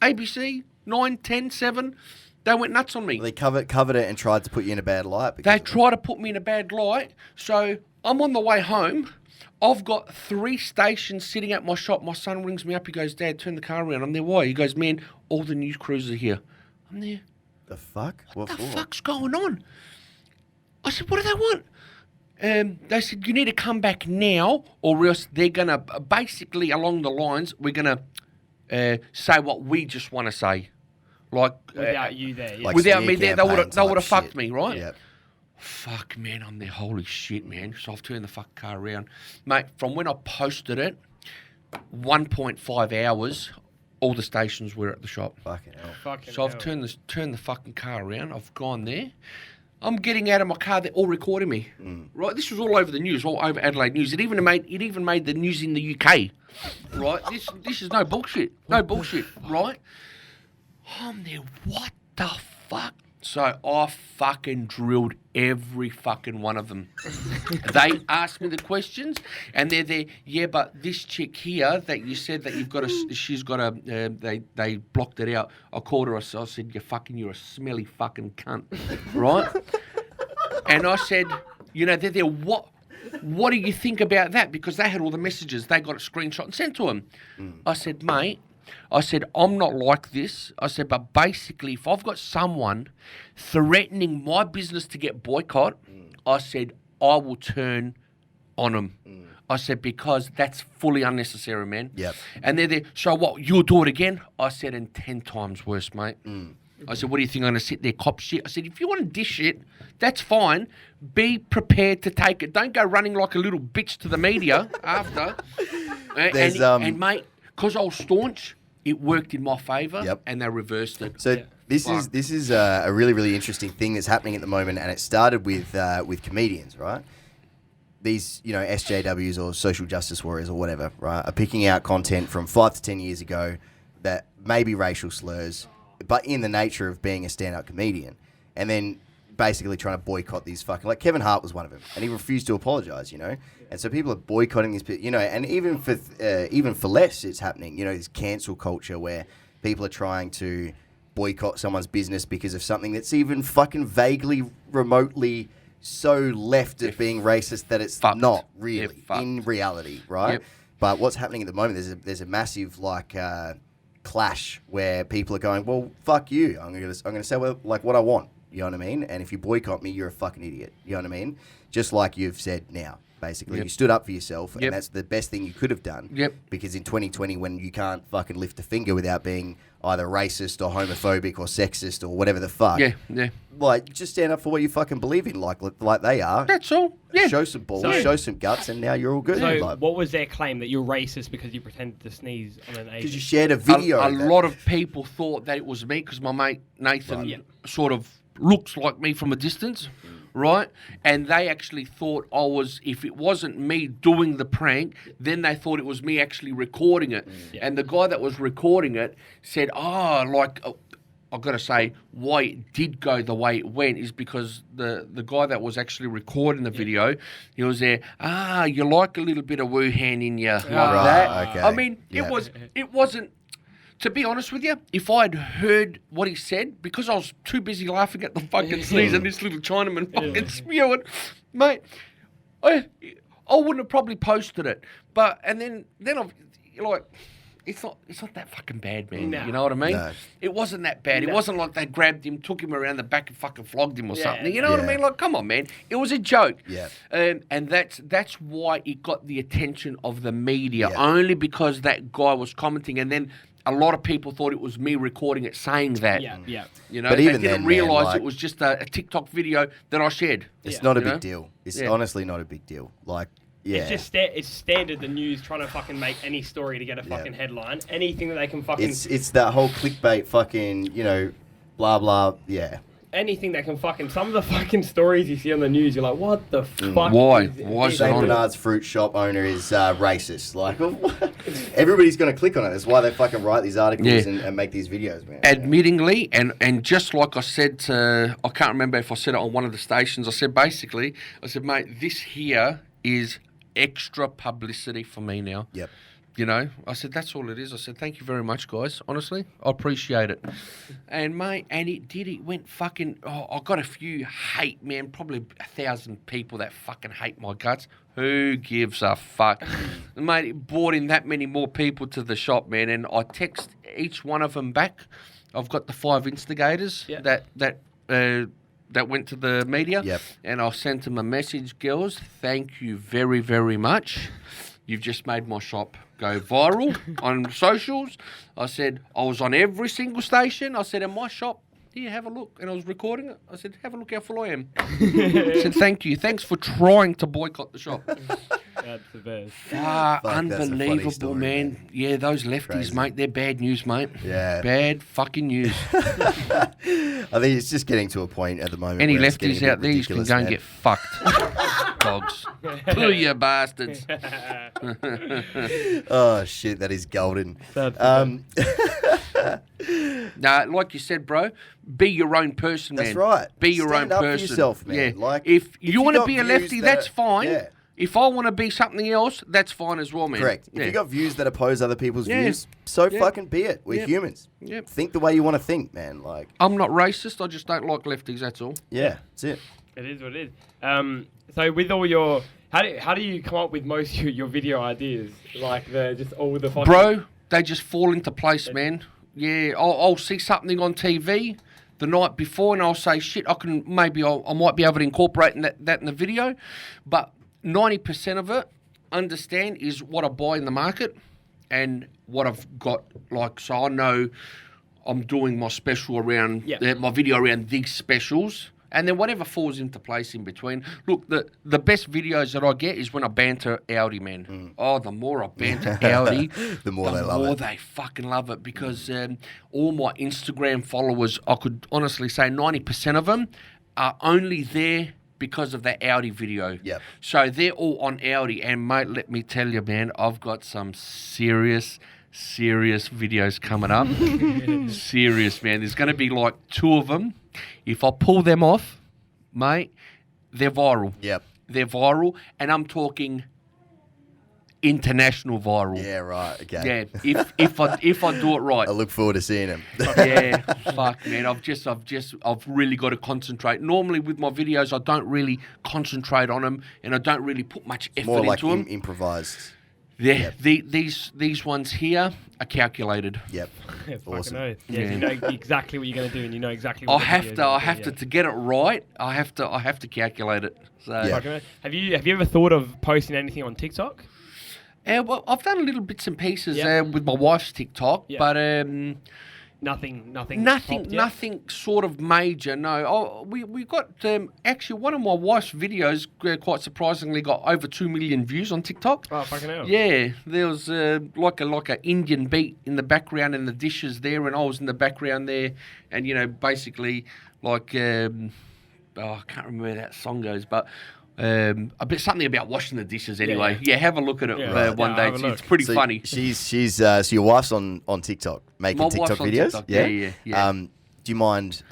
ABC, 9, 10, 7, they went nuts on me. They covered it and tried to put you in a bad light. They Because try to put me in a bad light. So I'm on the way home. I've got 3 stations sitting at my shop. My son rings me up. He goes, "Dad, turn the car around." I'm there. Why? He goes, "Man, all the news crews are here." I'm there. the fuck? What the for? fuck's going on? I said, "What do they want?" They said, "You need to come back now, or else they're going to, basically along the lines, we're going to say what we just want to say." Like, Without you there. Yeah. Like without smear me there, they campaign would have type fucked shit. me, right? Yep. Fuck, man, I'm there. Holy shit, man. So I've turned the fucking car around. Mate, from when I posted it, 1.5 hours, all the stations were at the shop. Fucking hell. Fucking So I've hell. turned the fucking car around. I've gone there. I'm getting out of my car. They're all recording me. Right? This was all over the news, all over Adelaide News. It even made the news in the UK. Right? This is no bullshit. No bullshit. Right? I'm there. What the fuck? So I fucking drilled every fucking one of them. They asked me the questions, and they're there. Yeah, but this chick here that you said that you've got she's got a. They blocked it out. I called her. I said, you're a smelly fucking cunt, right? And I said, they're there. What do you think about that? Because they had all the messages. They got a screenshot and sent to them. I said, mate. I said, I'm not like this. I said, but basically, if I've got someone threatening my business to get boycott, I said, I will turn on them. I said, because that's fully unnecessary, man. Yep. And they're there, so what, you'll do it again? I said, and 10 times worse, mate. I said, what do you think I'm going to sit there, cop shit? I said, if you want to dish it, that's fine. Be prepared to take it. Don't go running like a little bitch to the media after. And mate, because I was staunch, it worked in my favour, Yep. and they reversed it. So this is a really, really interesting thing that's happening at the moment, and it started with comedians, right? These, SJWs or social justice warriors or whatever, right, are picking out content from 5 to 10 years ago that may be racial slurs, but in the nature of being a stand-up comedian, and then basically trying to boycott these fucking, like Kevin Hart was one of them, and he refused to apologise, and so people are boycotting these, and even for less, it's happening, this cancel culture where people are trying to boycott someone's business because of something that's even fucking vaguely, remotely so left at being racist that it's Fucked. not really They're in reality, right? Yep. But what's happening at the moment, there's a massive clash where people are going, well, fuck you. I'm gonna say what I want. You know what I mean? And if you boycott me, you're a fucking idiot. You know what I mean? Just like you've said now. Basically, you stood up for yourself, and that's the best thing you could have done. Yep. Because in 2020, when you can't fucking lift a finger without being either racist or homophobic or sexist or whatever the fuck, just stand up for what you fucking believe in, like they are. That's all. Yeah. Show some balls, show some guts, and now you're all good. So, what was their claim? That you're racist because you pretended to sneeze on an Asian? Because you shared a video. A lot of people thought that it was me because my mate Nathan sort of looks like me from a distance. Right? And they actually thought if it wasn't me doing the prank, then they thought it was me actually recording it. And the guy that was recording it said, I've got to say, why it did go the way it went is because the guy that was actually recording the video, he was there, you like a little bit of Wuhan in you. Like that. Okay. I mean, it wasn't... To be honest with you, if I'd heard what he said, because I was too busy laughing at the fucking sneeze and this little Chinaman fucking spewing, mate, I wouldn't have probably posted it. But and then I've like. It's not that fucking bad, man. No. You know what I mean? No. It wasn't that bad. No. It wasn't like they grabbed him, took him around the back and fucking flogged him or something. You know what I mean? Like, come on, man. It was a joke. Yeah. And that's why it got the attention of the media, Yeah. only because that guy was commenting. And then a lot of people thought it was me recording it saying that. Yeah. You know, But they even didn't then, realise man, it was just a TikTok video that I shared. It's Yeah. not a You big know? deal. It's Yeah. honestly not a big deal. Like, yeah. It's just it's standard. The news trying to fucking make any story to get a fucking headline. Anything that they can fucking. It's that whole clickbait fucking, blah, blah, yeah. Anything that can fucking. Some of the fucking stories you see on the news, you're like, what the fuck? Why? Why is it St. on? Bernard's fruit shop owner is racist. Like, everybody's going to click on it. That's why they fucking write these articles and make these videos, man. Admittingly, and just like I said to, I can't remember if I said it on one of the stations, I said, mate, this here is extra publicity for me now. Yep. You know, I said, that's all it is. I said, thank you very much, guys. Honestly, I appreciate it. And, mate, and it did. It went fucking... I got a few hate, man. Probably 1,000 people that fucking hate my guts. Who gives a fuck? Mate, it brought in that many more people to the shop, man. And I text each one of them back. I've got the 5 instigators that went to the media. Yep. And I sent them a message, girls. Thank you very, very much. You've just made my shop go viral on socials. I said, I was on every single station. I said, in my shop, here, have a look. And I was recording it. I said, have a look how full I am. I said, thank you. Thanks for trying to boycott the shop. That's the best. Fuck, that's a funny Unbelievable, story, man. Yeah, those lefties, Crazy. mate, they're bad news, mate. Yeah. Bad fucking news. I think it's just getting to a point at the moment. Any where it's getting lefties a out bit there, you can ridiculous, go and man. get fucked. Dogs. Pull you bastards. Oh, shit, that is golden. That's No, like you said, bro, be your own person, man. That's right. Be your Stand own up for person. yourself, man. Yeah. Like, if if you you want to got be a views lefty, that that's are- fine. yeah. If I want to be something else, that's fine as well, man. Correct. Yeah. If you got views that oppose other people's Yeah. views, so Yeah. fucking be it. We're Yeah. humans. Yeah. Think the way you want to think, man. Like, I'm not racist. I just don't like lefties. That's all. yeah, that's it. It is what it is. So with all your, how do you come up with most of your video ideas? Like just all the fucking... Bro, they just fall into place, man. Yeah, I'll see something on TV the night before, and I'll say, shit, I might be able to incorporate that in the video, but 90% of it, understand, is what I buy in the market and what I've got. Like, so I know I'm doing my special around my video around these specials. And then whatever falls into place in between. Look, the best videos that I get is when I banter Aldi, man. Oh, the more I banter Aldi, The more they love it. they fucking love it, because all my Instagram followers, I could honestly say 90% of them are only there because of that Aldi video. Yep. So they're all on Aldi. And, mate, let me tell you, man, I've got some serious videos coming up. Serious, man. There's going to be like 2 of them. If I pull them off, mate, they're viral. Yep. They're viral, and I'm talking international viral. Yeah, right. Okay. Yeah, if I do it right. I look forward to seeing them. Yeah, fuck, man. I've really got to concentrate. Normally with my videos, I don't really concentrate on them, and I don't really put much effort More like into them. improvised. Yeah, these ones here are calculated. Yep. Fucking Awesome. oath. Yeah, Yeah. you know exactly what you're going to do, and you know exactly I what the have video's to gonna be, to get it right. I have to calculate it. So Yeah. Fucking oath. Have you ever thought of posting anything on TikTok? well, I've done little bits and pieces Yeah. with my wife's TikTok, Yeah. but Nothing popped yet? nothing sort of major. No, we got actually one of my wife's videos, quite surprisingly, got over 2 million views on TikTok. Oh, fucking hell. Yeah, there was like a Indian beat in the background and the dishes there, and I was in the background there, and basically like I can't remember where that song goes, but. A bit something about washing the dishes anyway. Yeah. Yeah, have a look at it Yeah. one Yeah, day. have a It's, look. it's pretty So funny. So your wife's on TikTok making My TikTok wife's on videos. TikTok. Yeah. Do you mind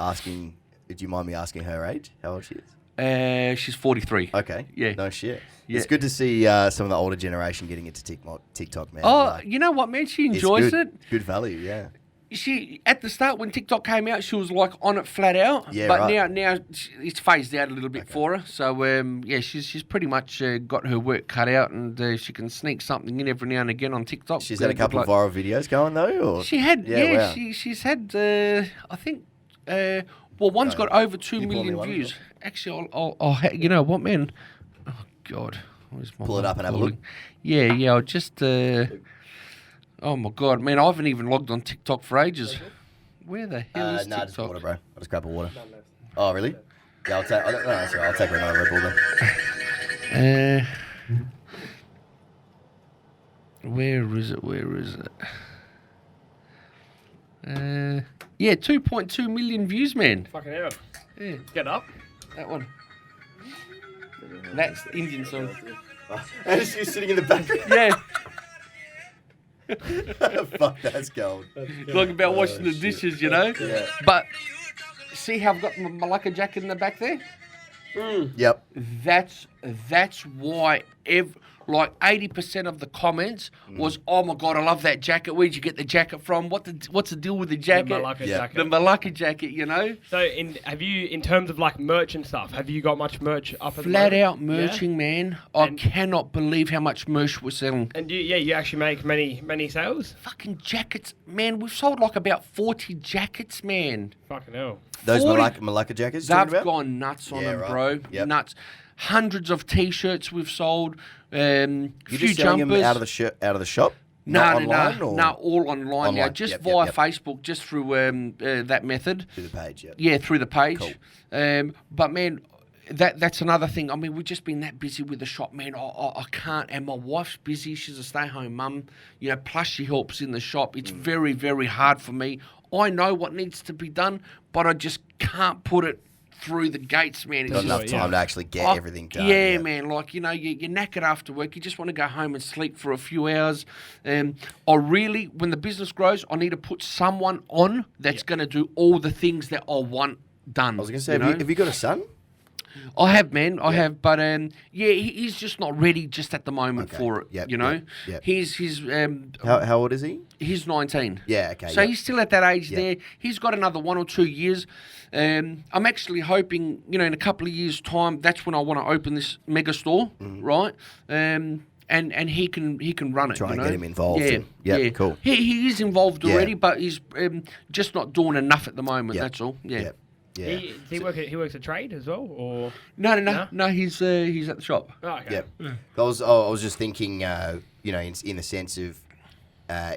me asking her age? How old she is? She's 43. Okay. Yeah. No shit. Yeah. It's good to see some of the older generation getting into TikTok, man. Oh, Like, you know what, man? She it's enjoys good. it. Good value, yeah. She at the start when TikTok came out, she was like on it flat out. Yeah, but right. now it's phased out a little bit for her. So yeah, she's pretty much got her work cut out, and she can sneak something in every now and again on TikTok. She's had a couple of viral videos going though, or She had, wow. she's had. I think. Well, one's got over 2 you pull me million one, views. Actually, I'll you know what, man? Oh God, where's my Pull it mum up and have a look. calling? Yeah. I'll just. Oh my God, man! I haven't even logged on TikTok for ages. Where the hell is nah, just TikTok? water, bro. I'll just grab a water. Oh, really? Yeah, I'll take. No, sorry, I'll take another Red Bull then. Where is it? Yeah, 2.2 million views, man. Fucking hell. Yeah, Get up. that one. That's the Indian song. And she's sitting in the background. Yeah, Fuck, that's gold. talking about washing the dishes, you know. Yeah. But see how I've got my Malacca jacket in the back there? Yep. That's why like 80% of the comments was, oh my God, I love that jacket. Where'd you get the jacket from? What's the deal with the jacket? The Malacca jacket. The Malacca jacket, you know? So, in terms of like merch and stuff, have you got much merch up at the Flat moment? out merching, man. I cannot believe how much merch we're selling. And you actually make many sales? Fucking jackets, man. We've sold like about 40 jackets, man. Fucking hell. Those 40 Malacca jackets. you're They've talking about? gone nuts on Yeah, them, right. bro. Yep. Nuts. Hundreds of T-shirts we've sold. You're Few just selling jumpers. them out of the shop. Not online, or No, all online now. Online, Just yep, via yep. Facebook, just through that method. through the page. Yep. Yeah, through the page. Cool. But man, that's another thing. I mean, we've just been that busy with the shop, man. I can't. And my wife's busy. She's a stay-home mum. You know, plus she helps in the shop. It's very, very hard for me. I know what needs to be done, but I just can't put it through the gates, man. It's Got just, enough time to actually get everything done. yeah, man. Like, you know, you're knackered after work. You just want to go home and sleep for a few hours. I really, when the business grows, I need to put someone on that's going to do all the things that I want done. I was going to say, you know? have you got a son? I have, man. I have, but he's just not ready just at the moment Okay. for it. Yep, you know, yep, yep. he's How old is he? he's 19. Yeah, okay. So yep. he's still at that age Yep. there. He's got another 1 or 2 years. I'm actually hoping, you know, in a couple of years' time, that's when I want to open this mega store, right? And he can run it. Try you and know? get him involved. Yeah, and- yep, yeah. cool. He is involved Yeah. already, but he's just not doing enough at the moment. Yep. That's all. Yeah. Yep. Yeah. He works a trade as well, or No. He's at the shop. oh, okay. Yep. I was just thinking, you know, in the sense of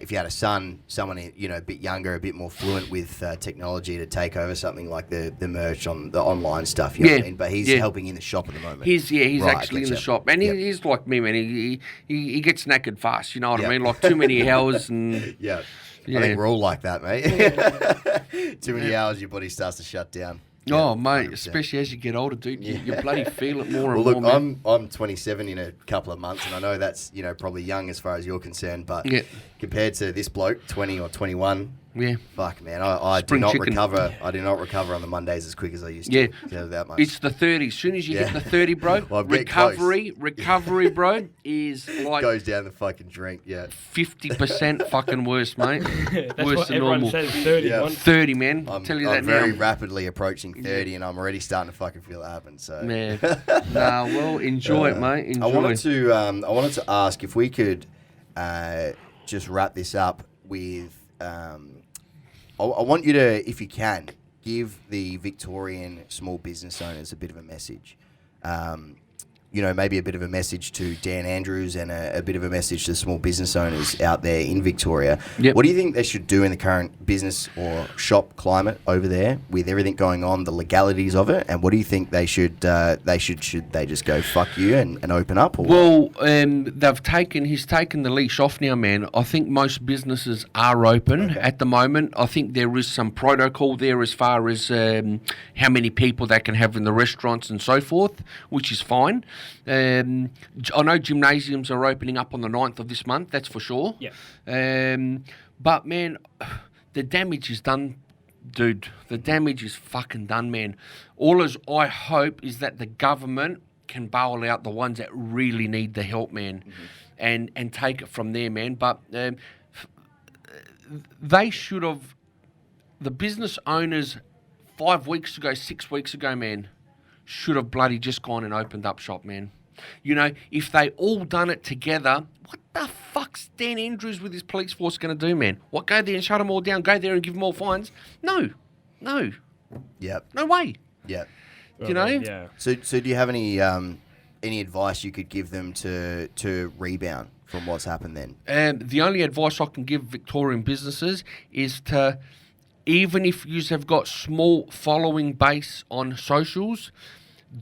if you had a son, someone you know a bit younger, a bit more fluent with technology to take over something like the merch on the online stuff. You know what I mean? But he's helping in the shop at the moment. He's Right, actually in the gotcha. shop, and Yep. he's like me, man. He gets knackered fast. You know what Yep. I mean? Like too many hours and. Yeah. Yeah. I think we're all like that, mate. Too many hours, your body starts to shut down. Oh, Yeah, mate, 100%. especially as you get older, dude, you bloody feel it more Well, and look, more, man. I'm 27 in a couple of months, and I know that's probably young as far as you're concerned, but Yeah. compared to this bloke, 20 or 21, Yeah. fuck, man, I do Spring not chicken. recover. I do not recover on the Mondays as quick as I used to. Yeah. Tell you that much. It's the 30s. As soon as you Yeah. hit the 30, bro, Well, I'm getting close. recovery, bro, is like Goes down the fucking drink. Yeah. 50% fucking worse, mate. That's Worse what than everyone normal. says. 30. Yeah. 30, man. I'm, Tell you I'm that very now. rapidly approaching 30, and I'm already starting to fucking feel it happen. So. Man. Nah, well, enjoy it, mate. Enjoy. I wanted to ask if we could just wrap this up with. I want you to, if you can, give the Victorian small business owners a bit of a message. Maybe a bit of a message to Dan Andrews and a bit of a message to small business owners out there in Victoria. Yep. What do you think they should do in the current business or shop climate over there with everything going on, the legalities of it? And what do you think they should they just go fuck you and open up? Or Well, he's taken the leash off now, man. I think most businesses are open at the moment. I think there is some protocol there as far as how many people they can have in the restaurants and so forth, which is fine. I know gymnasiums are opening up on the 9th of this month, that's for sure. Yeah. But, man, the damage is done Dude, the damage is fucking done, man. All as I hope is that the government can bail out the ones that really need the help, man, and take it from there, man. But they should have, the business owners 5 weeks ago, 6 weeks ago, man, should have bloody just gone and opened up shop, man. You know, if they all done it together, what the fuck's Dan Andrews with his police force going to do, man? What, go there and shut them all down, go there and give them all fines? No. Yep. No way. Yep. You know? Yeah. So do you have any advice you could give them to rebound from what's happened then? The only advice I can give Victorian businesses is to, even if you have got small following base on socials,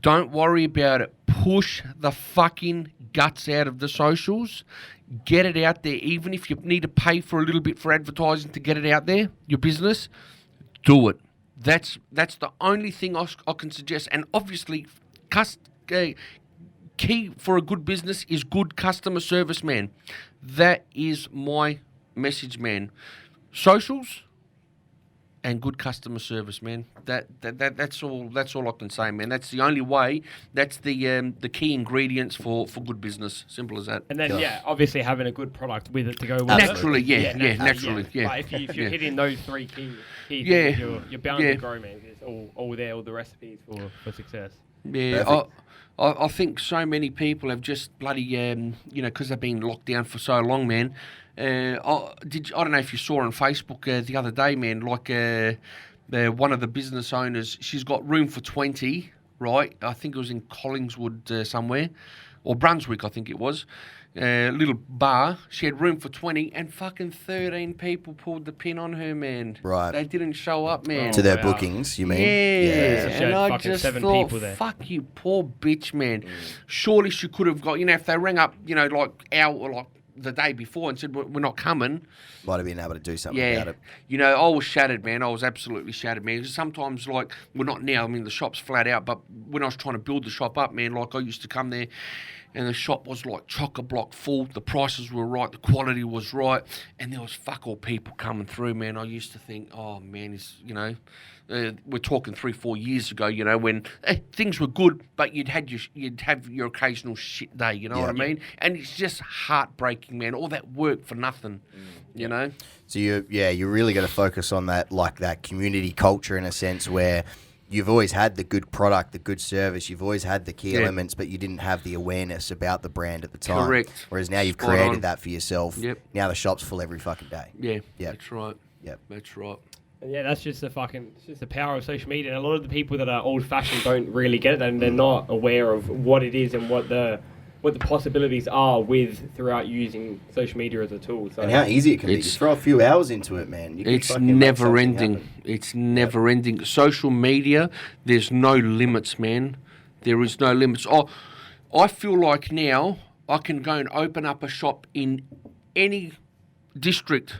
don't worry about it. Push the fucking guts out of the socials. Get it out there. Even if you need to pay for a little bit for advertising to get it out there, your business, do it. That's the only thing I can suggest. And obviously, key for a good business is good customer service, man. That is my message, man. Socials and good customer service, man. That's all I can say, man. That's the only way. That's the key ingredients for good business. Simple as that. And then obviously having a good product with it to go with naturally, it. Naturally. But if you're hitting those three key things, you're bound to grow, man. It's all there, all the recipes for success. Yeah, I think so many people have just bloody because they've been locked down for so long, man. I don't know if you saw on Facebook the other day, man, like one of the business owners, she's got room for 20, right? I think it was in Collingwood somewhere, or Brunswick, I think it was. Little bar. She had room for 20, and fucking 13 people pulled the pin on her, man. Right. They didn't show up, man. To their bookings, you mean? Yeah. So And I fucking just 7 thought, people there. fuck you, poor bitch, man. Surely she could have got, if they rang up, like the day before and said, we're not coming. Might have been able to do something about it. I was shattered, man. I was absolutely shattered, man. Sometimes, like, we're not now. I mean, the shop's flat out, but when I was trying to build the shop up, man, like, I used to come there and the shop was like chock-a-block full. The prices were right. The quality was right. And there was fuck all people coming through, man. I used to think, oh, man, we're talking 3-4 years ago, when things were good, but you'd have your occasional shit day, you know what I mean? And it's just heartbreaking, man. All that work for nothing, you know? So you really got to focus on that, like that community culture in a sense where you've always had the good product, the good service, you've always had the key elements, but you didn't have the awareness about the brand at the time. Correct. Whereas now you've Spot created on. that for yourself. Yep. Now the shop's full every fucking day. Yeah, Yep. that's right. Yep. That's right. And that's just the power of social media. And a lot of the people that are old-fashioned don't really get it, and they're not aware of what it is and what the possibilities are throughout using social media as a tool. So And how easy it can be. You throw a few hours into it, man. You can It's fucking make never something ending. happen. It's never ending. Social media, there's no limits, man. There is no limits. I feel like now I can go and open up a shop in any district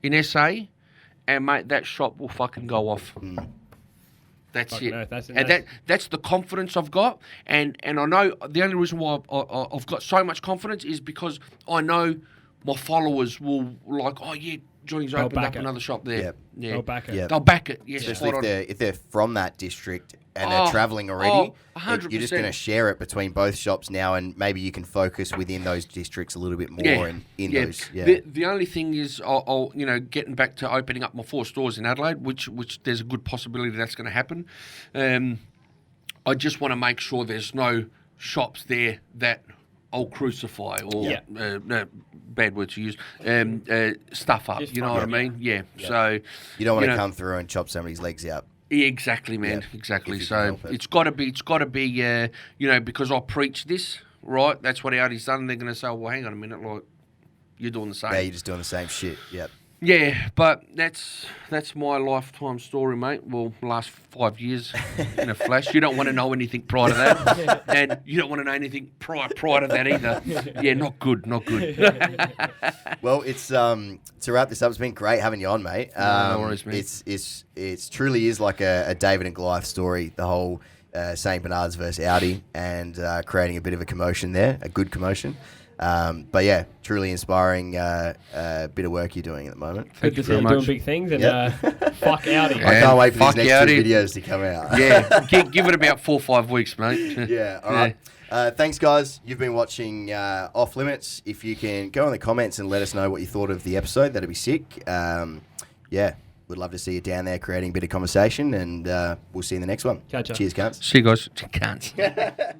in SA, and mate, that shop will fucking go off. That's Fucking it. oath, And that's the confidence I've got. And I know the only reason why I've got so much confidence is because I know my followers will like, oh yeah, Johnny's They'll opened back up it. another shop there. Yep. Yeah. They'll back it. Yep. They'll back it. Yes, Especially spot on. if they're from that district and they're travelling already, 100%. you're just going to share it between both shops now, and maybe you can focus within those districts a little bit more in those. Yeah. The only thing is, I'll getting back to opening up my 4 stores in Adelaide, which there's a good possibility that's going to happen. I just want to make sure there's no shops there that I'll crucify or bad word to use, stuff up. Just You know what I mean? Yeah. So You don't want to come through and chop somebody's legs out. yeah, exactly, man. Yeah, Exactly. if you can So help it. it's got to be, because I preach this, right? That's what Aldi's done. They're going to say, well, hang on a minute, like you're doing the same. Yeah, you're just doing the same shit. Yep. Yeah, but that's my lifetime story, mate. Well, last 5 years in a flash. You don't want to know anything prior to that, and you don't want to know anything prior to that either. Yeah, not good. Well, it's to wrap this up. It's been great having you on, mate. No worries, man. It's truly is like a David and Goliath story. The whole St. Bernard's versus Aldi and creating a bit of a commotion there, a good commotion. But yeah, truly inspiring bit of work you're doing at the moment. Good to see you doing big things, and fuck Audi. I can't wait for fuck these next Audi. 2 videos to come out. Yeah, give it about 4 or 5 weeks, mate. Yeah, all right. Thanks, guys. You've been watching Off Limits. If you can go in the comments and let us know what you thought of the episode, that'd be sick. Yeah, we'd love to see you down there creating a bit of conversation, and we'll see you in the next one. Catch ya. Cheers, cunts. See you guys. Can't.